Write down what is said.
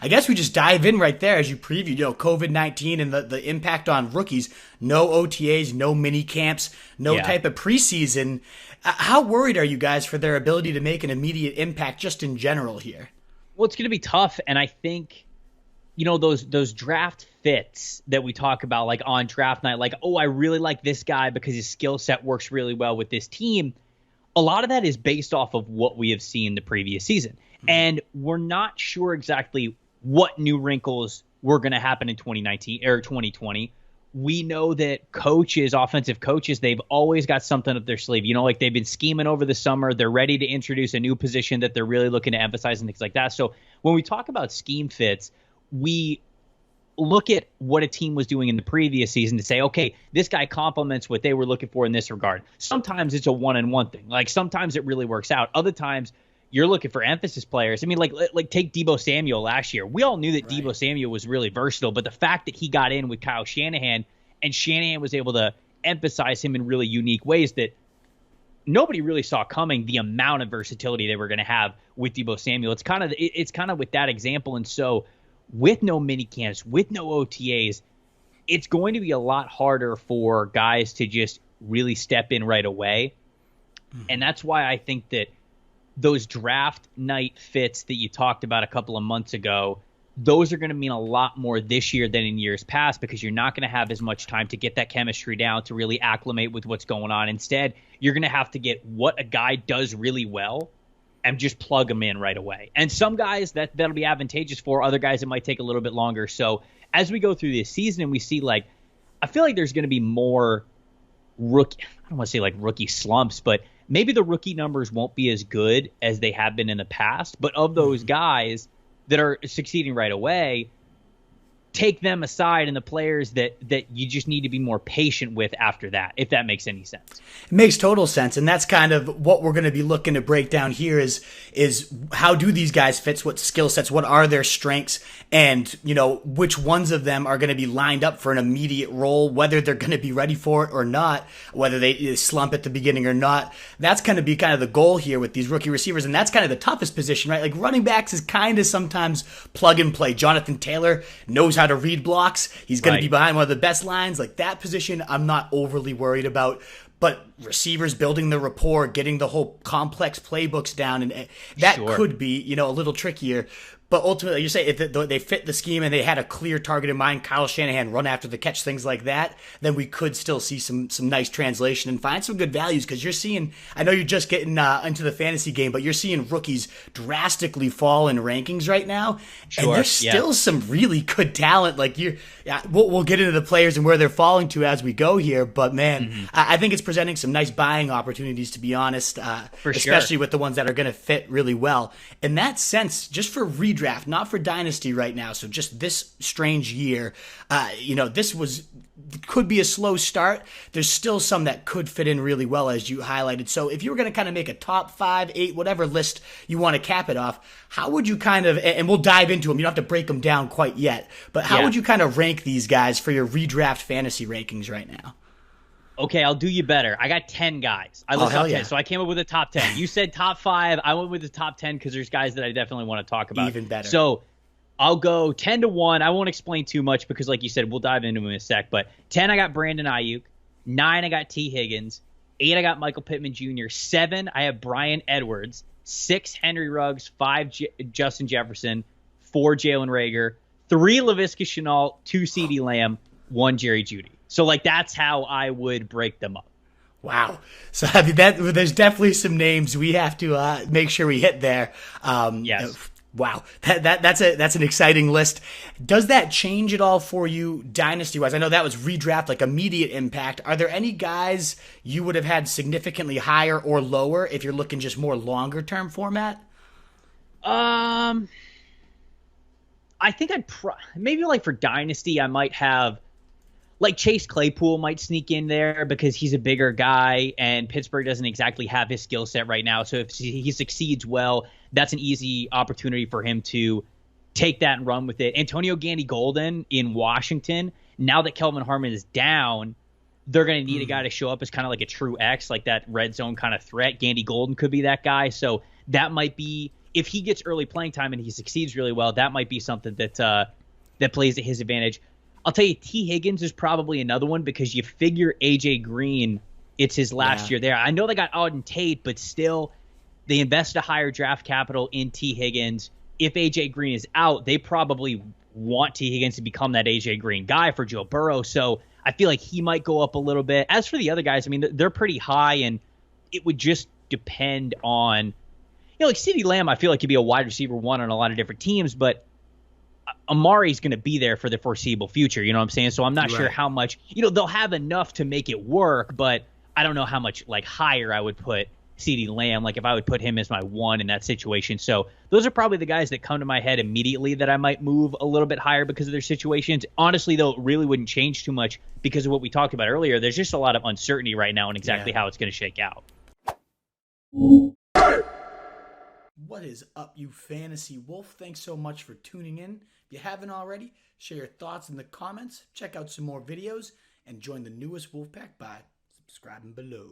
I guess we just dive in right there as you preview, COVID-19 and the impact on rookies. No OTAs, no mini camps, no type of preseason. How worried are you guys for their ability to make an immediate impact just in general here? Well, it's going to be tough, and I think those draft fits that we talk about, like on draft night, like, oh, I really like this guy because his skill set works really well with this team. A lot of that is based off of what we have seen the previous season. And we're not sure exactly what new wrinkles were going to happen in 2019 or 2020. We know that coaches, offensive coaches, they've always got something up their sleeve. Like they've been scheming over the summer. They're ready to introduce a new position that they're really looking to emphasize and things like that. So when we talk about scheme fits, we look at what a team was doing in the previous season to say, okay, this guy complements what they were looking for in this regard. Sometimes it's a one-on-one thing. Like sometimes it really works out. Other times you're looking for emphasis players. I mean, like take Deebo Samuel last year. We all knew that Deebo Samuel was really versatile, but the fact that he got in with Kyle Shanahan and Shanahan was able to emphasize him in really unique ways that nobody really saw coming, the amount of versatility they were going to have with Deebo Samuel. It's kind of with that example. And so with no mini camps, with no OTAs, it's going to be a lot harder for guys to just really step in right away. And that's why I think that those draft night fits that you talked about a couple of months ago, those are going to mean a lot more this year than in years past because you're not going to have as much time to get that chemistry down, to really acclimate with what's going on. Instead, you're going to have to get what a guy does really well and just plug them in right away. And some guys that'll be advantageous for, other guys it might take a little bit longer. So as we go through this season and we see, like, I feel like there's going to be more rookie, I don't want to say like rookie slumps, but maybe the rookie numbers won't be as good as they have been in the past. But of those guys that are succeeding right away, take them aside and the players that you just need to be more patient with after that, if that makes any sense. It makes total sense. And that's kind of what we're going to be looking to break down here is how do these guys fit, what skill sets, what are their strengths, and, which ones of them are going to be lined up for an immediate role, whether they're going to be ready for it or not, whether they slump at the beginning or not. That's going to be kind of the goal here with these rookie receivers. And that's kind of the toughest position, right? Like running backs is kind of sometimes plug and play. Jonathan Taylor knows how to read blocks. He's going to be behind one of the best lines. Like that position, I'm not overly worried about. But receivers building the rapport, getting the whole complex playbooks down, and that could be, a little trickier. But ultimately, you say if they fit the scheme and they had a clear target in mind, Kyle Shanahan, run after the catch, things like that, then we could still see some nice translation and find some good values because you're seeing, I know you're just getting into the fantasy game, but you're seeing rookies drastically fall in rankings right now. And there's still some really good talent. Like we'll get into the players and where they're falling to as we go here. But man, I think it's presenting some nice buying opportunities, to be honest, especially with the ones that are going to fit really well. In that sense, just for redraft, not for dynasty right now. So just this strange year, this could be a slow start. There's still some that could fit in really well, as you highlighted. So if you were going to kind of make a top 5, 8, whatever list you want to cap it off, how would you kind of, and we'll dive into them. You don't have to break them down quite yet, but how would you kind of rank these guys for your redraft fantasy rankings right now? Okay, I'll do you better. I got 10 guys. I listed 10, so I came up with a top 10. You said top 5. I went with the top 10 because there's guys that I definitely want to talk about. Even better. So I'll go 10 to 1. I won't explain too much because, like you said, we'll dive into them in a sec. But 10, I got Brandon Ayuk. 9, I got T. Higgins. 8, I got Michael Pittman Jr. 7, I have Bryan Edwards. 6, Henry Ruggs. 5, Justin Jefferson. 4, Jalen Reagor. 3, Laviska Shenault. 2, CeeDee Lamb. 1, Jerry Jeudy. So, that's how I would break them up. Wow. So, there's definitely some names we have to make sure we hit there. Yes. Wow. That's an exciting list. Does that change at all for you dynasty-wise? I know that was redraft, like immediate impact. Are there any guys you would have had significantly higher or lower if you're looking just more longer-term format? I think maybe for dynasty, I might have Chase Claypool might sneak in there because he's a bigger guy and Pittsburgh doesn't exactly have his skill set right now. So if he succeeds well, that's an easy opportunity for him to take that and run with it. Antonio Gandy-Golden in Washington, now that Kelvin Harmon is down, they're going to need a guy to show up as kind of like a true X, like that red zone kind of threat. Gandy-Golden could be that guy. So that might be, if he gets early playing time and he succeeds really well, that might be something that plays to his advantage. I'll tell you, T. Higgins is probably another one because you figure A.J. Green, it's his last year there. I know they got Auden Tate, but still, they invest a higher draft capital in T. Higgins. If A.J. Green is out, they probably want T. Higgins to become that A.J. Green guy for Joe Burrow. So I feel like he might go up a little bit. As for the other guys, I mean, they're pretty high, and it would just depend on, like CeeDee Lamb, I feel like could be a wide receiver one on a lot of different teams, but Amari's going to be there for the foreseeable future. You know what I'm saying? So I'm not sure how much, they'll have enough to make it work, but I don't know how much higher I would put CeeDee Lamb, if I would put him as my one in that situation. So those are probably the guys that come to my head immediately that I might move a little bit higher because of their situations. Honestly, though, it really wouldn't change too much because of what we talked about earlier. There's just a lot of uncertainty right now in exactly how it's going to shake out. What is up, you Fantasy Wolf? Thanks so much for tuning in. If you haven't already, share your thoughts in the comments, check out some more videos, and join the newest Wolfpack by subscribing below.